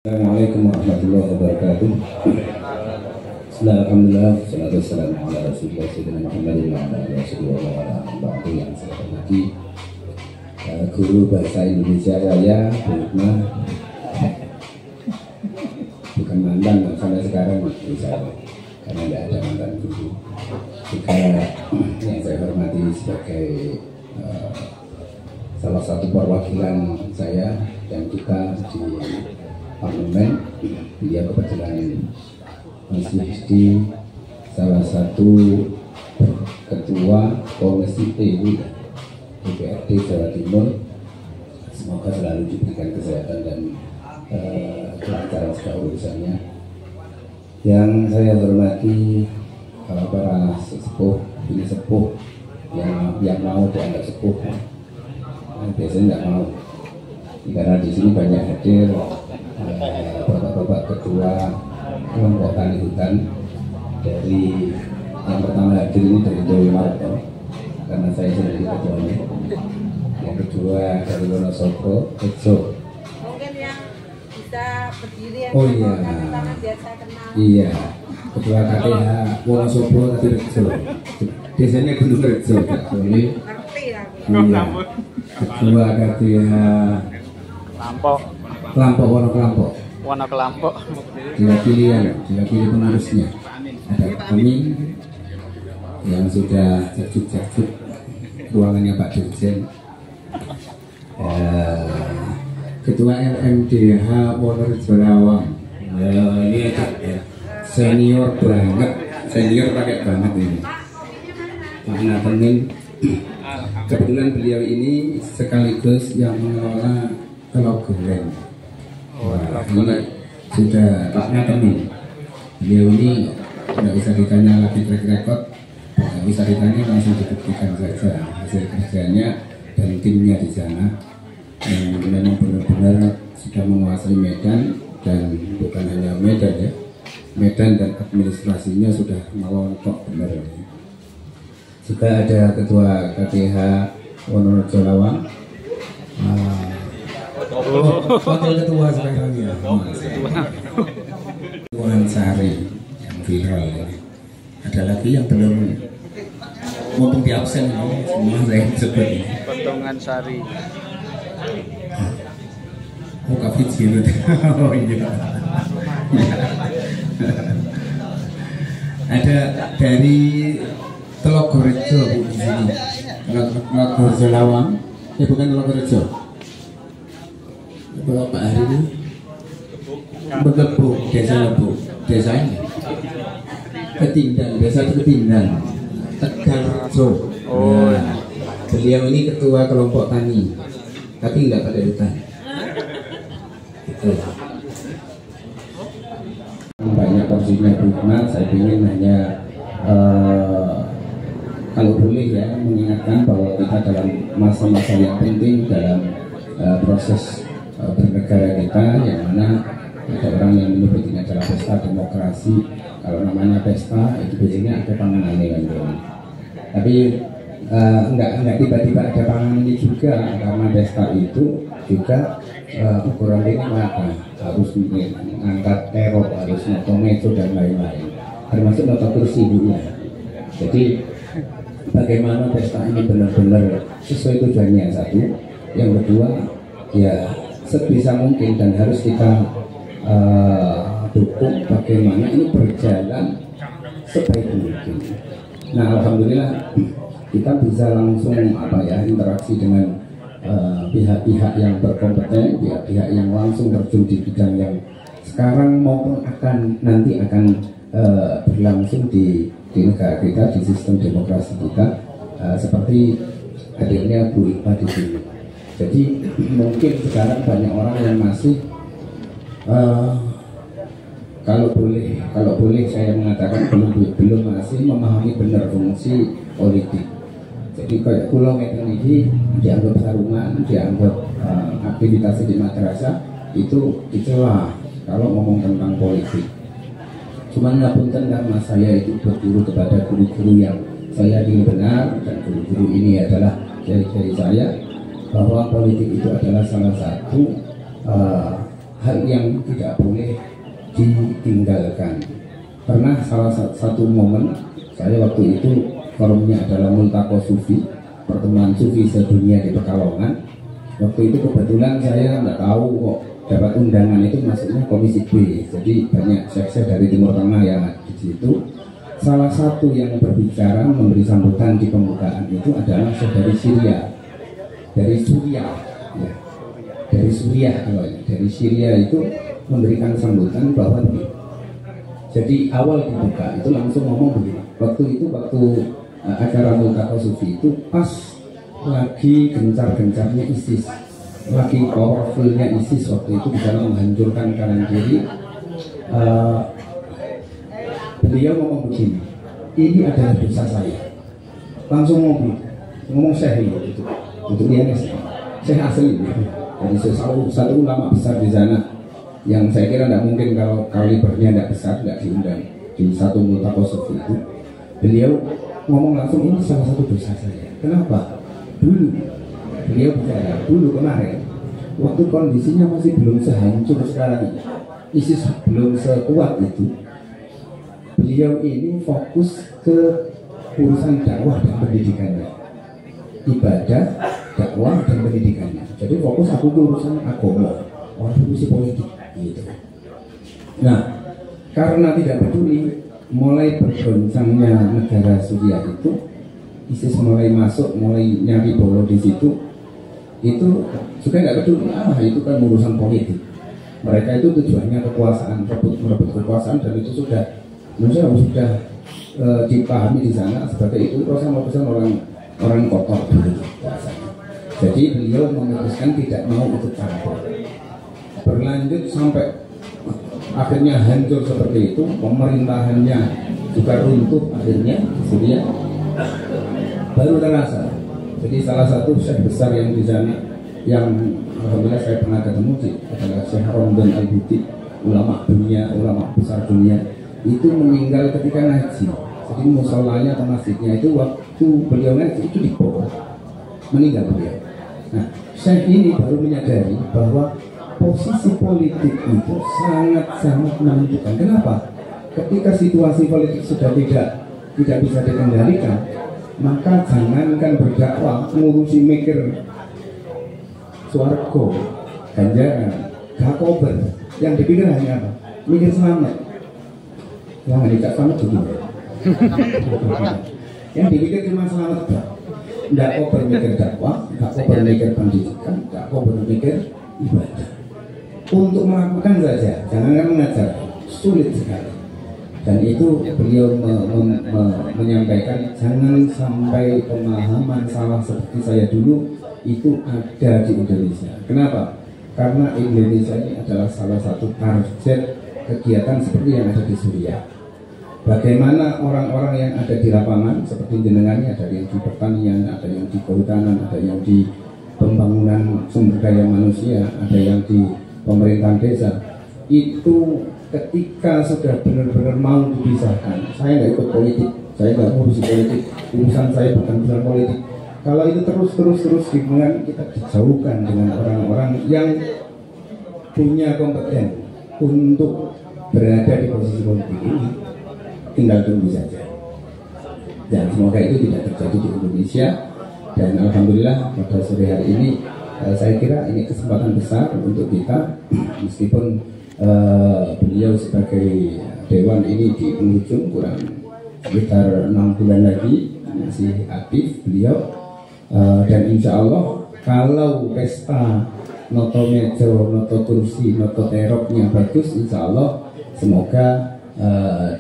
Assalamualaikum warahmatullahi wabarakatuh. Alhamdulillah, salatu wassalamu ala rasulillah sayyidina Muhammadin wa ala alihi wa sahbihi yang saya hormati guru bahasa Indonesia saya, Bu Hikmah, bukan mantan sampai sekarang bisa, karena tidak ada mantan guru. Juga yang saya hormati sebagai salah satu perwakilan saya dan kita di parlemen, dia kebetulan masih di salah satu ketua komisi DPRD Jawa Timur. Semoga selalu diberikan kesehatan dan kelancaran segala urusannya. Yang saya hormati para sesepuh, ini sepuh yang mau dianggap sepuh, biasanya nggak mau, karena di sini banyak hadir bapak-bapak ketua kelompok tani hutan. Dari yang pertama hadir ini dari Dewi Marto, karena saya sendiri ketuanya. Yang kedua dari Wonosobo, Rejo. Mungkin yang bisa berdiri yang tangan biar saya kenal. Iya, ketua KTH Wonosobo tadi Rejo. Desanya Gunung Rejo, Kak Soli. Ngerti aku. Iya. Ketua KTH Kelampok Wonokelampok. Diwakili penerusnya ada kami yang sudah jakjuk ruangannya Pak Dirjen, Ketua LMDH Wonorejo Lawang. Ini senior banget, senior pakai banget ini. Pak Natenin, kebetulan beliau ini sekaligus yang mengelola Kelogoren. Wah, ini sudah Pak Natenin. Beliau ini tidak usah ditanya lagi track record, tidak usah ditanya, langsung dibuktikan saja hasil kerjanya dan timnya di sana yang memang benar-benar sudah menguasai Medan, dan bukan hanya Medan ya, Medan dan administrasinya sudah melontok benar. Juga ada Ketua KTH Wonorejo Lawang, Wakil Ketua sekarang ya, Tuhan Sari yang viral ini. Ada lagi yang belum mumpung di absen ini, semua saya sebut ini. Potongan Sari. Oh, Kak Fitzi. Oh iya. Ada dari Telogorejo Bu di sini. Telogorejo Lawang. Bukan Telogorejo. Pak hari ini Bekebuk, desa Lebuk, desa ini Ketindan, desa Ketindan, Tegalrejo. Nah, beliau ini ketua kelompok tani, tapi nggak pada hutan. Banyak porsinya Bukma, saya ingin hanya kalau boleh ya mengingatkan bahwa kita dalam masa-masa yang penting dalam proses bernegara kita, yang mana ada orang yang menyebut ini adalah pesta demokrasi. Kalau namanya pesta itu biasanya ada panganannya kan, tapi enggak tiba-tiba ada panganannya juga, karena pesta itu juga ukuran ini apa, harus mengangkat teror, harus noto meja dan lain-lain, termasuk noto kursi juga. Jadi bagaimana pesta ini benar-benar sesuai tujuannya, satu, yang kedua ya sebisa mungkin dan harus kita dukung bagaimana ini berjalan sebaik mungkin. Nah, alhamdulillah kita bisa langsung interaksi dengan pihak-pihak yang berkompeten, pihak-pihak yang langsung terjun di bidang yang sekarang maupun nanti akan berlangsung di negara kita, di sistem demokrasi kita, seperti hadirnya Bu Hikmah di sini. Jadi mungkin sekarang banyak orang yang masih kalau boleh saya mengatakan belum masih memahami benar fungsi politik. Jadi kayak pulau Medan ini dianggap sarungan, dianggap aktivitas di madrasah itu dicela kalau ngomong tentang politik. Cuman ngapunten karena saya itu berguru kepada guru-guru yang saya ingin benar, dan guru-guru ini adalah dari saya, bahwa politik itu adalah salah satu hal yang tidak boleh ditinggalkan. Pernah salah satu momen saya waktu itu forumnya adalah Multaqo Sufi, pertemuan Sufi sedunia di Pekalongan. Waktu itu kebetulan saya nggak tahu kok dapat undangan itu masuknya Komisi B, jadi banyak syekh-syekh dari Timur Tengah yang di situ. Salah satu yang berbicara memberi sambutan di pembukaan itu adalah syekh dari Syria, dari Suriah, ya. Dari Suriah kalau ya. Dari Syria itu memberikan sambutan bahwa jadi awal dibuka itu langsung ngomong begini. Waktu acara Multaqo Sufi itu pas lagi gencar-gencarnya ISIS, lagi powerfulnya ISIS waktu itu di dalam menghancurkan kanan kiri. Beliau ngomong begini, ini adalah dosa saya. Langsung ngomong Syekh itu untuk dia Syekh asli, jadi satu ulama besar di sana. Yang saya kira tidak mungkin kalau kalibernya tidak besar, tidak diundang di satu Multaqo Sufi itu. Beliau ngomong langsung, ini salah satu dosa saya. Kenapa? Dulu beliau bicara, dulu kemarin waktu kondisinya masih belum sehancur sekarang ini, ISIS belum sekuat itu, beliau ini fokus ke urusan dakwah dan pendidikannya, ibadah, dakwah dan pendidikannya. Jadi fokus aku ke urusan agama, orang urusan politik gitu. Nah, karena tidak peduli, mulai bergoncangnya negara Suriah itu, ISIS mulai masuk, mulai nyari bolo di situ, itu juga nggak peduli. Itu kan urusan politik. Mereka itu tujuannya kekuasaan, merebut kekuasaan, dan itu sudah dipahami di sana sebagai itu urusan orang kotor begitu. Jadi beliau memutuskan tidak mau ikut campur. Berlanjut sampai akhirnya hancur seperti itu, pemerintahannya juga runtuh akhirnya di Suriah. Baru terasa. Jadi salah satu syekh besar yang di sana, yang alhamdulillah saya pernah ketemu adalah Syekh Romdan Al-Buti, ulama dunia, ulama besar dunia, itu meninggal ketika ngaji. Jadi musolanya atau masjidnya itu waktu beliau ngaji itu dibobol, meninggal beliau. Nah, syekh ini baru menyadari bahwa posisi politik itu sangat-sangat menentukan. Kenapa? Ketika situasi politik sudah tidak bisa dikendalikan, maka jangankan berdakwah, ngurusi mikir swarga, ganjaran, gakober, yang dipikir hanya apa? Mikir selamat. Yang tidak selamat begini. Yang dipikir cuma selamat dah. Tidak kau bermikir dakwah, tidak kau bermikir pendidikan, tidak kau bermikir ibadah. Untuk melakukan saja, jangan mengajar, sulit sekali. Dan itu beliau menyampaikan, jangan sampai pemahaman salah seperti saya dulu itu ada di Indonesia. Kenapa? Karena Indonesia ini adalah salah satu target kegiatan seperti yang ada di Suriah. Bagaimana orang-orang yang ada di lapangan seperti jenengannya, ada yang di pertanian, ada yang di kehutanan, ada yang di pembangunan sumber daya manusia, ada yang di pemerintahan desa, itu ketika sudah benar-benar mau dipisahkan, saya nggak ikut politik, saya nggak ngurusi politik, urusan saya bukan urusan politik. Kalau itu terus hubungan kita dijauhkan dengan orang-orang yang punya kompeten untuk berada di posisi politik ini, tinggal tunggu saja. Dan semoga itu tidak terjadi di Indonesia. Dan alhamdulillah pada sore hari ini saya kira ini kesempatan besar untuk kita, meskipun beliau sebagai dewan ini di penghujung, kurang sekitar 6 bulan lagi masih aktif beliau, dan insya Allah kalau pesta noto mejo, noto kursi, noto teroknya bagus, insya Allah semoga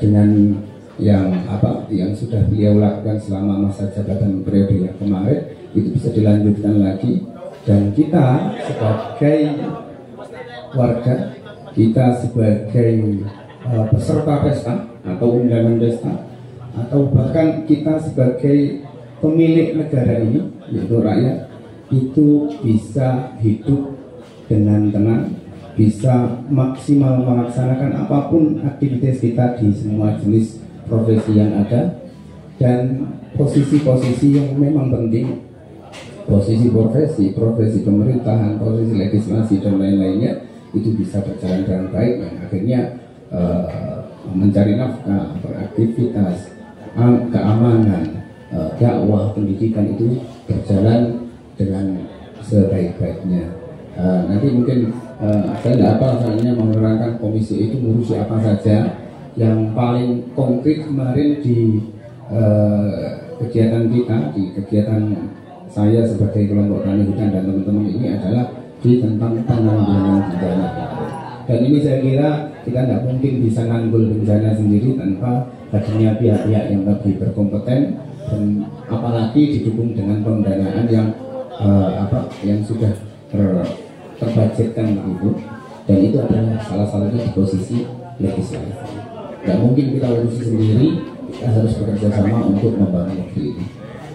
dengan yang sudah beliau lakukan selama masa jabatan periode yang kemarin itu bisa dilanjutkan lagi. Dan kita sebagai warga, kita sebagai peserta pesta atau undangan pesta, atau bahkan kita sebagai pemilik negara ini, yaitu rakyat, itu bisa hidup dengan tenang, bisa maksimal melaksanakan apapun aktivitas kita di semua jenis profesi yang ada. Dan posisi-posisi yang memang penting, posisi profesi pemerintahan, posisi legislasi dan lain-lainnya, itu bisa berjalan dengan baik dan akhirnya mencari nafkah, beraktivitas, keamanan, dakwah, pendidikan itu berjalan dengan sebaik-baiknya. Nanti mungkin saya tidak apa soalnya menerangkan komisi itu ngurusi apa saja. Yang paling konkret kemarin di kegiatan kita, di kegiatan saya sebagai kelompok tani hutan dan teman-teman ini adalah di tentang penanggulangan bencana. Dan ini saya kira kita tidak mungkin bisa nanggul bencana sendiri tanpa hadirnya pihak-pihak yang lebih berkompeten dan apalagi didukung dengan pendanaan yang yang sudah terbudgetkan begitu. Dan itu adalah salah satunya di posisi legislatif. Tidak mungkin kita urusi sendiri, kita harus bekerja sama untuk membangun negeri ini.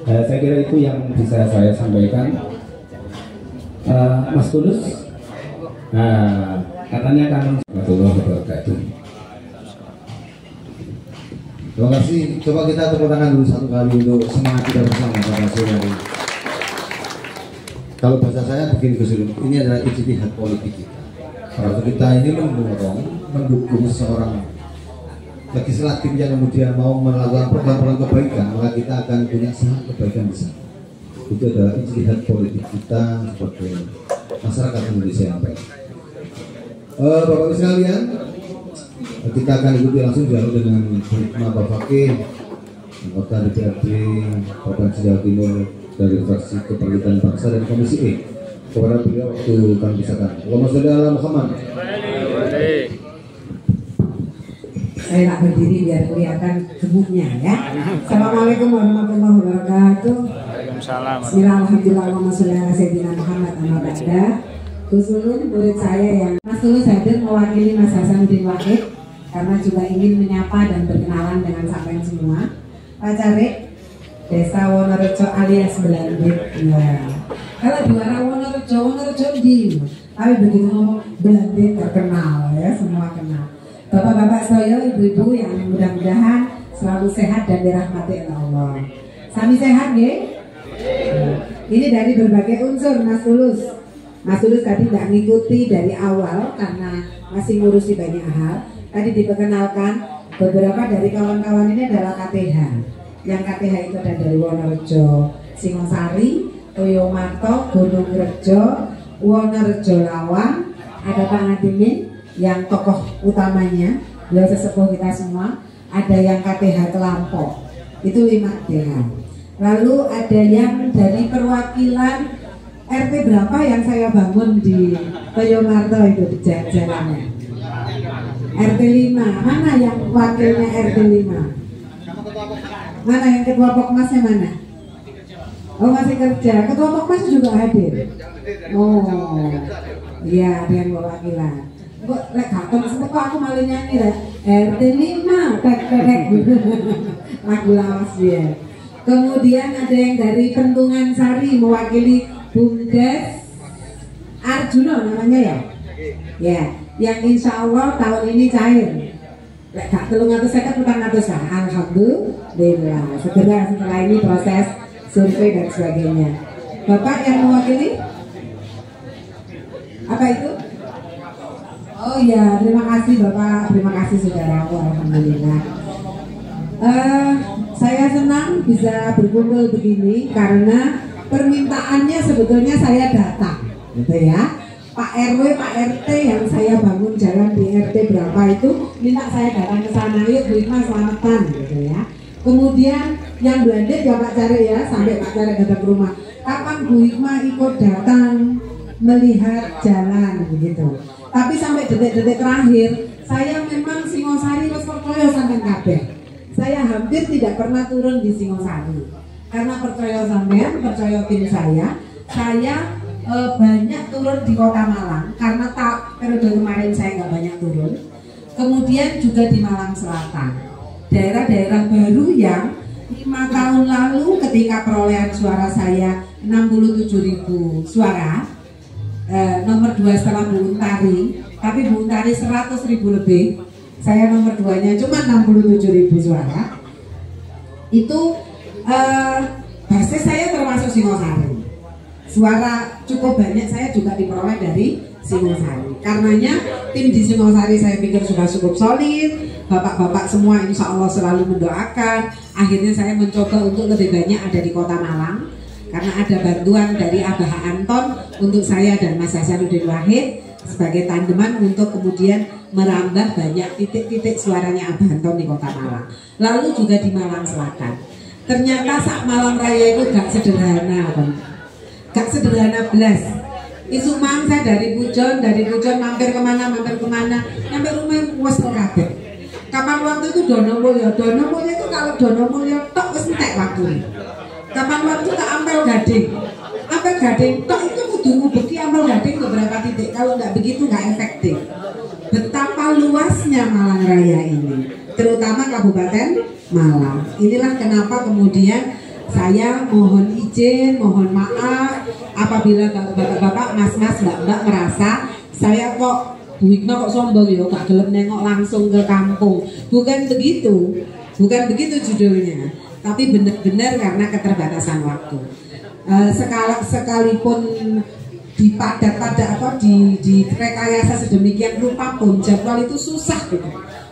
Saya kira itu yang bisa saya sampaikan. Mas Tulus, katanya kan Warahmatullahi Wabarakatuh. Terima kasih. Coba kita tepuk tangan dulu satu kali untuk semangat kita bersama pada sore hari. Kalau bahasa saya begini Gus Dur, ini adalah ijtihad politik kita. Kalau kita ini mendukung seorang legislatif yang kemudian mau melakukan program-program kebaikan, maka kita akan punya sangat kebaikan di sana. Itu adalah ijtihad politik kita sebagai masyarakat Indonesia yang baik. Bapak-Ibu sekalian, kita akan ikuti langsung dialog dengan Bapak Fakih, anggota DPRD Provinsi Jawa Timur dari fraksi Kebangkitan Bangsa dan Komisi E. Kepada beliau waktu kami sisakan. Allahumma sholli ala Muhammad. Saya tak berdiri biar kelihatan gemuknya ya. Assalamualaikum warahmatullahi wabarakatuh. Waalaikumsalam. Bismillahirrahmanirrahim. Muhammad Ahmad. Gus Ulun, murid saya yang Mas Tulus hadir mewakili Mas Hasanuddin Wahid karena juga ingin menyapa dan berkenalan dengan sampean semua. Pak Carik, Desa Wonorejo alias Belandit. Ya. Kalau di warna Wonorejo di, tapi begitu ngomong Belandit terkenal ya, semua kenal. Bapak-bapak saya, ibu-ibu yang mudah-mudahan selalu sehat dan dirahmati oleh Allah. Sami sehat nggih? Ini dari berbagai unsur Mas Tulus. Mas Tulus tadi tidak ngikuti dari awal karena masih ngurusi banyak hal. Tadi diperkenalkan beberapa dari kawan-kawan ini adalah KTH. Yang KTH itu ada dari Wonorejo, Singosari, Toyomarto, Gunung Rejo, Wonorejo Lawang, ada Pak Ngadimin yang tokoh utamanya, beliau sesepuh kita semua. Ada yang KTH Kelampok, itu 5 DH. Lalu ada yang dari perwakilan RT berapa yang saya bangun di Toyomarto itu di jalannya. RT 5, mana yang wakilnya RT 5? Mana yang ketua Pokmasnya mana? Oh masih kerja, ketua Pokmas juga hadir. Oh iya, ada yang perwakilan. Kok lek gatel kok aku malah nyanyi rek. RT 5 tek lagu lawas ya. Kemudian ada yang dari Pentungan Sari mewakili Bumdes Arjuno namanya ya. Ya, yang insya Allah tahun ini cair. Lek gak 350 400 lah. Alhamdulillah. Segera setelah ini proses survei dan sebagainya. Bapak yang mewakili apa itu? Oh iya, terima kasih Bapak, terima kasih saudaraku, alhamdulillah. Saya senang bisa berkumpul begini karena permintaannya sebetulnya saya datang, gitu ya. Pak RW, Pak RT yang saya bangun jalan di RT berapa itu minta saya datang ke sana, yuk Bu Hikmah selamatan, gitu ya. Kemudian yang Belandit ya Pak Cari ya, sampai Pak Cari datang ke rumah. Kapan Bu Hikmah ikut datang melihat jalan, begitu. Tapi sampai detik-detik terakhir, saya memang Singosari wis percaya sampean kabeh. Saya hampir tidak pernah turun di Singosari. Karena percaya sampean, percaya tim saya banyak turun di Kota Malang karena periode kemarin saya nggak banyak turun. Kemudian juga di Malang Selatan. Daerah-daerah baru yang 5 tahun lalu ketika perolehan suara saya 67.000 suara, nomor 2 setelah Bu Untari, tapi Bu Untari 100.000 lebih, saya nomor 2-nya cuma 67.000 suara. Itu basis saya termasuk Singosari. Suara cukup banyak saya juga diperoleh dari Singosari. Karenanya tim di Singosari saya pikir sudah cukup solid. Bapak-bapak semua insya Allah selalu mendoakan. Akhirnya saya mencoba untuk lebih banyak ada di Kota Malang karena ada bantuan dari Abah Anton untuk saya dan Mas Hasanuddin Wahid sebagai tandeman untuk kemudian merambah banyak titik-titik suaranya Abah Anton di Kota Malang. Lalu juga di Malang Selatan. Ternyata sak Malang Raya itu gak sederhana, Bang. Gak sederhana belas. Isu mangsa dari Pujon mampir kemana, sampai rumah wes kabeh. Kapan waktu itu Donomulyo itu kalau Donomulyo tok wes entek waktu. Kapan waktu ke Ampel Gading tok itu kudu ngubeki Ampel Gading beberapa titik. Kalau nggak begitu nggak efektif. Betapa luasnya Malang Raya ini, terutama Kabupaten Malang. Inilah kenapa kemudian saya mohon izin, mohon maaf apabila bapak-bapak, mas-mas, mbak-mbak merasa saya kok Bu Hikmah kok sombong ya, gak gelem nengok langsung ke kampung. Bukan begitu judulnya. Tapi benar-benar karena keterbatasan waktu. Sekalipun di rekayasa sedemikian rupa pun jadwal itu susah gitu.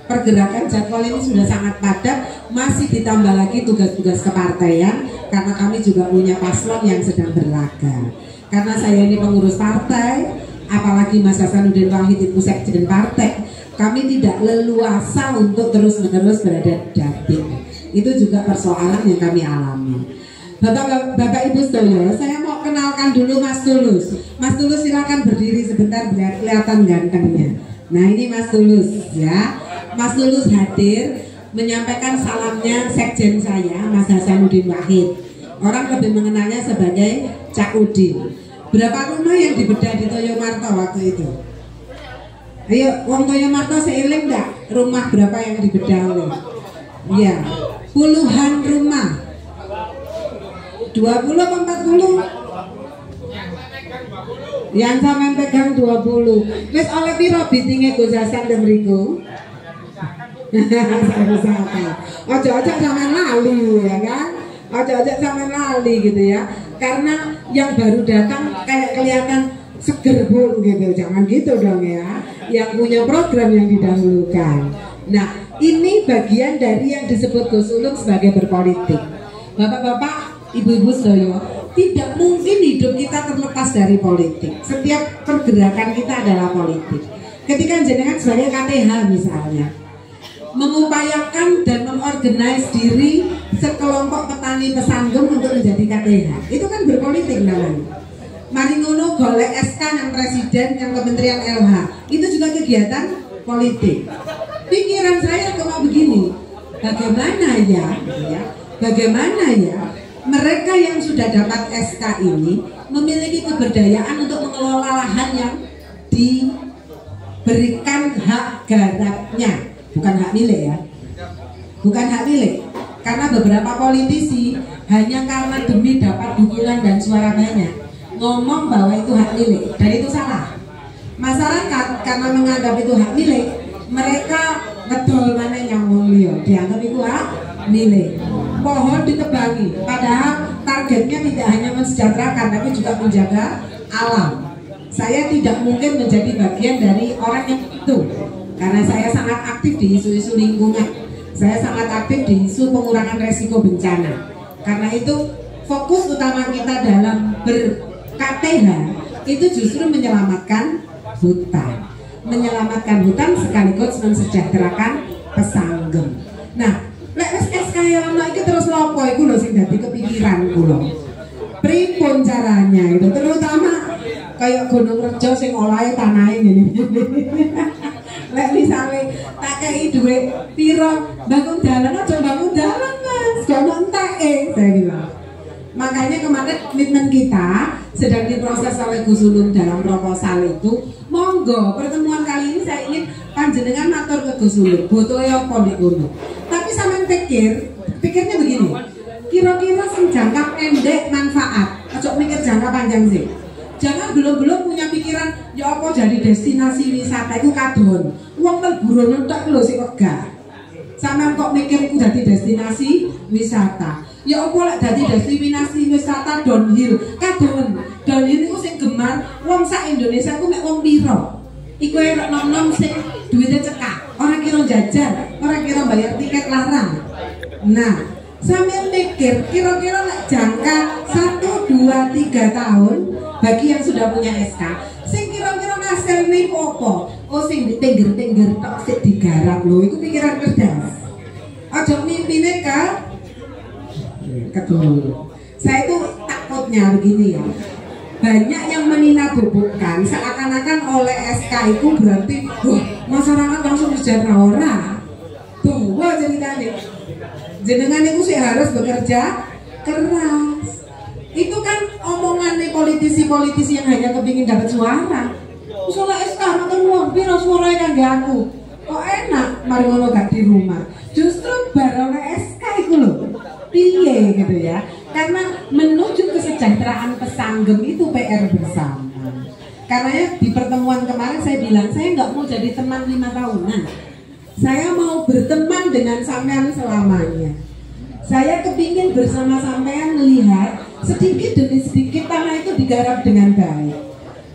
Pergerakan jadwal ini sudah sangat padat, masih ditambah lagi tugas-tugas kepartaian karena kami juga punya paslon yang sedang berlaga. Karena saya ini pengurus partai, apalagi Mas Hasanuddin Wahid itu sekjen partai, kami tidak leluasa untuk terus-menerus berada di dapil. Itu juga persoalan yang kami alami. Bapak Ibu Stoyo, saya mau kenalkan dulu Mas Tulus. Mas Tulus silakan berdiri sebentar biar kelihatan gantengnya. Nah ini Mas Tulus ya. Mas Tulus hadir menyampaikan salamnya sekjen saya, Mas Hasanuddin Wahid. Orang lebih mengenalnya sebagai Cak Udin. Berapa rumah yang dibedah di Toyo Marto waktu itu? Ayo, wong Toyo Marto seiling enggak? Rumah berapa yang dibedah oleh? Iya, puluhan rumah. 20 atau 40? Yang sampean pegang 20. Wis oleh piro bitinge Gus Hasan dan Riko? Ojo-ojo sampean lali ya kan? Ojo-ojo sampean lali gitu ya. Karena yang baru datang kayak kelihatan seger bu gitu. Jangan gitu dong ya. Yang punya program yang didahulukan. Nah, ini bagian dari yang disebut Gus Ulum sebagai berpolitik. Bapak-bapak, ibu-ibu Stoyo, tidak mungkin hidup kita terlepas dari politik. Setiap pergerakan kita adalah politik. Ketika jenengan sebagai KTH misalnya mengupayakan dan mengorganize diri sekelompok petani pesanggem untuk menjadi KTH, itu kan berpolitik namanya. Mari ngono golek SK yang presiden, yang kementerian LH, itu juga kegiatan politik. Pikiran saya cuma begini, bagaimana ya mereka yang sudah dapat SK ini memiliki keberdayaan untuk mengelola lahan yang diberikan hak garapnya. Bukan hak milik ya, bukan hak milik. Karena beberapa politisi hanya karena demi dapat dukungan dan suara banyak ngomong bahwa itu hak milik, dan itu salah. Masyarakat karena menganggap itu hak milik, mereka ngedol mana yang mulia, dianggap itu hak milik. Pohon ditebangi, padahal targetnya tidak hanya mensejahterakan tapi juga menjaga alam. Saya tidak mungkin menjadi bagian dari orang yang itu. Karena saya sangat aktif di isu-isu lingkungan, saya sangat aktif di isu pengurangan resiko bencana. Karena itu fokus utama kita dalam ber-KTH itu justru menyelamatkan hutan sekaligus mensejahterakan pesanggem. Nah, lek SK yang iki terus lopo iku lho sing dadi kepikiran kula. Pripun caranya itu, terutama kayak Gunung Rejo sing olahe tanahe ngene. Lek misale tak kei dhuwit piro bangun dalan, aja bangun dalan Mas, kono enteke saya bilang. Makanya kemarin komitmen kita sedang diproses oleh Gus Ulum dalam proposal itu. Monggo pertemuan kali ini saya ingin panjenengan matur ke Gus Ulum, botoe apa ndek kono. Tapi sampean pikirnya begini. Kira-kira sing jangka pendek manfaat, aja mikir jangka panjang sih. Jangan belum punya pikiran ya apa jadi destinasi wisata itu kadon. Wong Melburono tok lho sing wegah. Sampeyan kok mikir ku dadi destinasi wisata. Ya apa lek dadi destinasi wisata downhill. Kadang downhill iku sing gemar wong sak Indonesia ku mek wong pira. Iku erek nom-nom sing duwite cekak, ora kira jajan, ora kira bayar tiket larang. Nah, sampeyan mikir kira-kira lek jangka 1, 2, 3 tahun bagi yang sudah punya SK, sing kira-kira ngasilne opo? Oh sing ditengger-tengger tok sik digarap lho, iku pikiran cerdas. Aja mimpine kedua. Saya itu takutnya begini ya. Banyak yang meninabobokan seakan-akan oleh SK itu berarti wah masyarakat langsung sejahtera ora. Tuh, wah ceritanya. Jenengan itu sih harus bekerja keras. Itu kan omongannya politisi-politisi yang hanya kepingin dapat suara. Soalnya SK makan uang, piro suara kan gak aku. Kok enak, mari ngono gak di rumah. Justru baru SK itu loh. Piye gitu ya. Karena menuju kesejahteraan pesanggem itu PR bersama. Karena ya, di pertemuan kemarin saya bilang saya nggak mau jadi teman 5 tahunan. Saya mau berteman dengan sampean selamanya. Saya kepingin bersama sampean melihat sedikit demi sedikit tanah itu digarap dengan baik.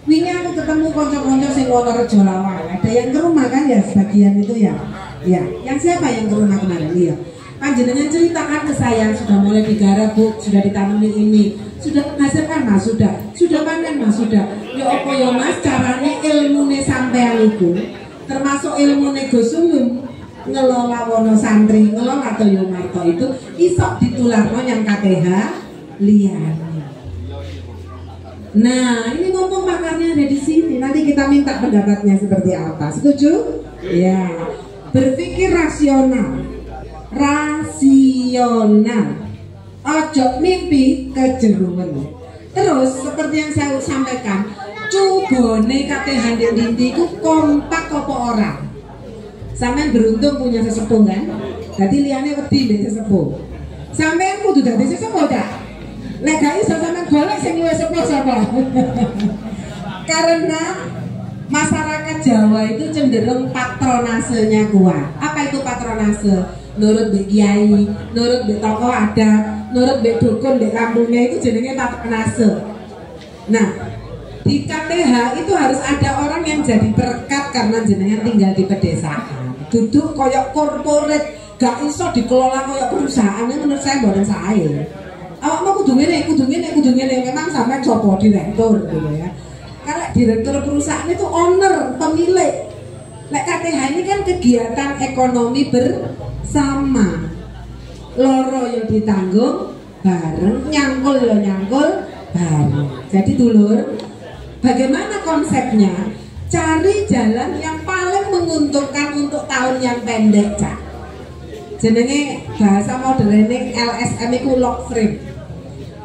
Wingi aku ketemu konco-konco sing Wonorejo Lawang. Ada yang ke rumah kan ya sebagian itu ya. Ya, yang siapa yang ke rumah kemarin? Iya. Panjenengan ceritakan ke saya sudah mulai digarap Bu, sudah ditanami ini, sudah menghasilkan Mas, sudah panen Mas, sudah. Ya apa ya Mas, caranya ilmune sampean itu, termasuk ilmune Gus Ulum ngelola Wono Santri, ngelola Toyo Marto itu isok ditularno yang KTH liyane. Nah, ini ngomong pakarnya ada di sini. Nanti kita minta pendapatnya seperti apa. Setuju? Ya. Berpikir rasional. Ojo mimpi kejeruan. Terus seperti yang saya sampaikan, cubone KTH Dinti itu kompak apa orang. Sampean beruntung punya sesepuh kan? Jadi liane wedi mbek sesepuh. Sampean kudu dadi sesepuh dak. Lek gak iso sampean golek sing luwih sepuh sapa? Karena masyarakat Jawa itu cenderung patronasenya kuat. Apa itu patronase? Nurut mbek kiai, nurut mbek tokoh adat, nurut mbek dukun mbek kampungnya itu jenenge patronase. Nah, di KTH itu harus ada orang yang jadi perekat karena jenengan tinggal di pedesaan. Duduk koyok korporat, gak iso dikelola koyok perusahaan. Ini menurut saya bukan saya. Awak mau kudu ngene, memang sampai copo direktur gitu ya. Karena direktur perusahaan itu owner, pemilik. Lek KTH ini kan kegiatan ekonomi bersama. Loro yo ditanggung bareng, nyangkul yo nyangkul bareng. Jadi dulur, bagaimana konsepnya? Cari jalan yang paling menguntungkan untuk tahun yang pendek, Cak. Jenenge bahasa moderne LSM itu lock frame.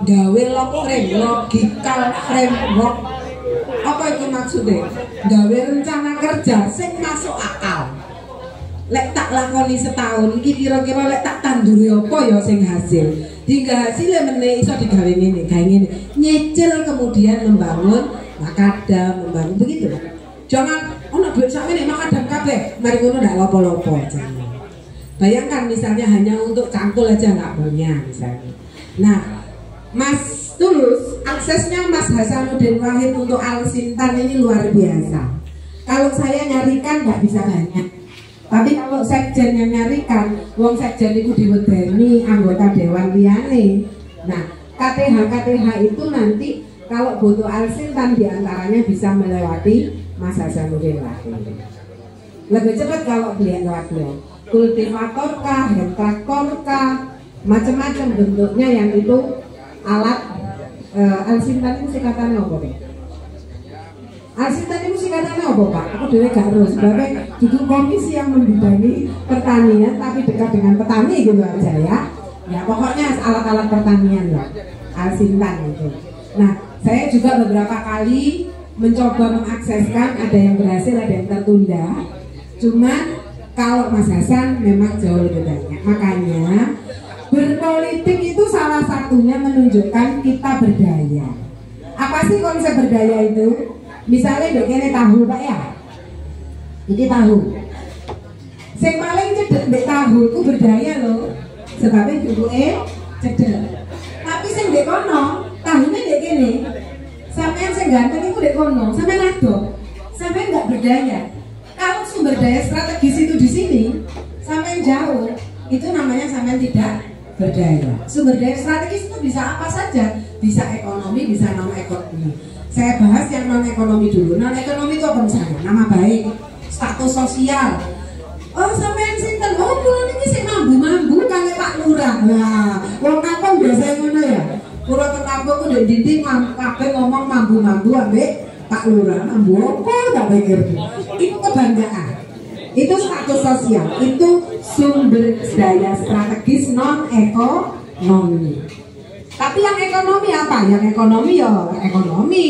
Gawe lock frame, logical framework. Apa itu maksudnya? Gawe rencana kerja sing masuk akal. Lek tak lakoni setahun iki kira-kira lek tak tanduri apa ya sing hasil. Hingga hasilnya meneh iso digawe ngene, gawe ngene. Nyicil kemudian membangun makadam, membangun begitu. Jangan ono duit sak meneh makadam kabeh, mari ngono ndak lopo-lopo. Bayangkan misalnya hanya untuk cangkul aja nggak punya misalnya. Nah, Mas Tulus, aksesnya Mas Hasanuddin Wahid untuk Al-Sintan ini luar biasa. Kalau saya nyarikan nggak bisa banyak. Tapi kalau sekjen yang nyarikan, wong sekjen itu diwedeni anggota dewan liyane. Nah, KTH itu nanti kalau butuh Al-Sintan diantaranya bisa melewati Mas Hasanuddin Wahid. Lebih cepat kalau beliau lewat beliau. Kultivator kah, hand traktor kah, macam-macam bentuknya yang itu alat. Al-Sintan itu singkatannya apa nih? Al-Sintan itu singkatannya apa Pak? Aku dulu gak harus sebagai duduk komisi yang membidangi pertanian tapi dekat dengan petani gitu aja ya. Ya pokoknya alat-alat pertanian lah. Al-Sintan itu. Nah, saya juga beberapa kali mencoba mengakseskan, ada yang berhasil, ada yang tertunda. Cuman kalau Mas Hasan memang jauh lebih banyak. Makanya berpolitik itu salah satunya menunjukkan kita berdaya. Apa sih konsep berdaya itu? Misalnya begini tahu Pak ya. Ini tahu. Yang paling cedek tahu itu berdaya loh. Sebabnya dulu cedek. Tapi sing ndek kono, tahune ndek kene. Sampeyan sing ganteng iku ndek kono, sampeyan adok. Sampeyan enggak berdaya. Kalau sumber daya strategis itu di sini, sampeyan jauh, itu namanya sampeyan tidak berdaya. Sumber daya strategis itu bisa apa saja, bisa ekonomi, bisa non ekonomi. Saya bahas yang non ekonomi dulu. Non ekonomi itu apa misalnya? Nama baik, status sosial. Oh sampean sinten? Oh kula niki sing mambu-mambu kali Pak Lurah. Nah, wong kampung biasa ngono ya. Kula teng kampung ku ndek ndi kabeh ngomong mambu-mambu ambek Pak Lurah. Mambu apa tak pikir. Itu kebanggaan. Itu status sosial. Itu sumber daya strategis non ekonomi. Tapi yang ekonomi apa? Yang ekonomi ya ekonomi.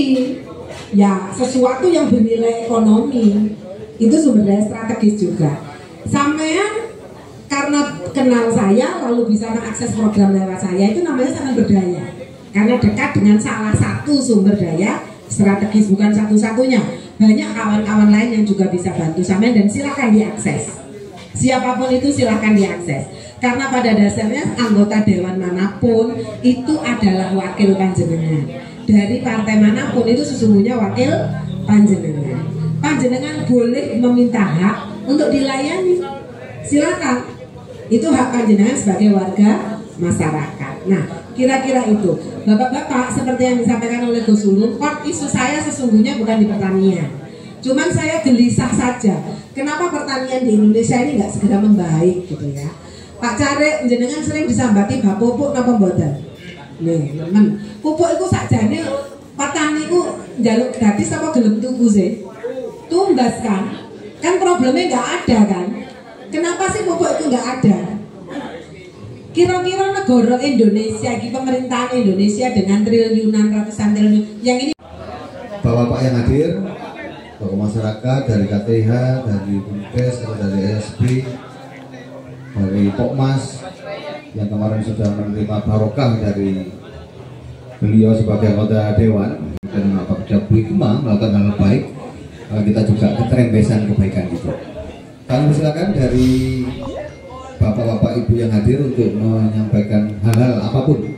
Ya sesuatu yang bernilai ekonomi. Itu sumber daya strategis juga. Sampean karena kenal saya lalu bisa mengakses program lewat saya, itu namanya sangat berdaya. Karena dekat dengan salah satu sumber daya strategis, bukan satu-satunya. Banyak kawan-kawan lain yang juga bisa bantu sampean dan silakan diakses. Siapapun itu silakan diakses. Karena pada dasarnya anggota dewan manapun itu adalah wakil panjenengan. Dari partai manapun itu sesungguhnya wakil panjenengan. Panjenengan boleh meminta hak untuk dilayani. Silakan. Itu hak panjenengan sebagai warga masyarakat. Nah, kira-kira itu. Bapak-bapak, seperti yang disampaikan oleh Gus Ulum, isu saya sesungguhnya bukan di pertanian. Cuman saya gelisah saja. Kenapa pertanian di Indonesia ini nggak segera membaik gitu ya? Pak Carek, jenengan sering disambati bab pupuk napa mboten? Nih, teman. Pupuk itu sakjane petani itu njaluk gratis apa gelem tuku sih? Tumbas kan? Kan problemnya nggak ada kan? Kenapa sih pupuk itu nggak ada? Kira-kira negara Indonesia, pemerintahan Indonesia dengan triliunan, ratusan triliun yang ini. Bapak-bapak yang hadir, tokoh masyarakat dari KTH, dari Bumdes, dari ESP, dari Pokmas yang kemarin sudah menerima barokah dari beliau sebagai anggota dewan dan Pak Bikma melakukan hal baik, kita juga keterembesan kebaikan itu. Kami silakan dari bapak-bapak ibu yang hadir untuk menyampaikan hal-hal apapun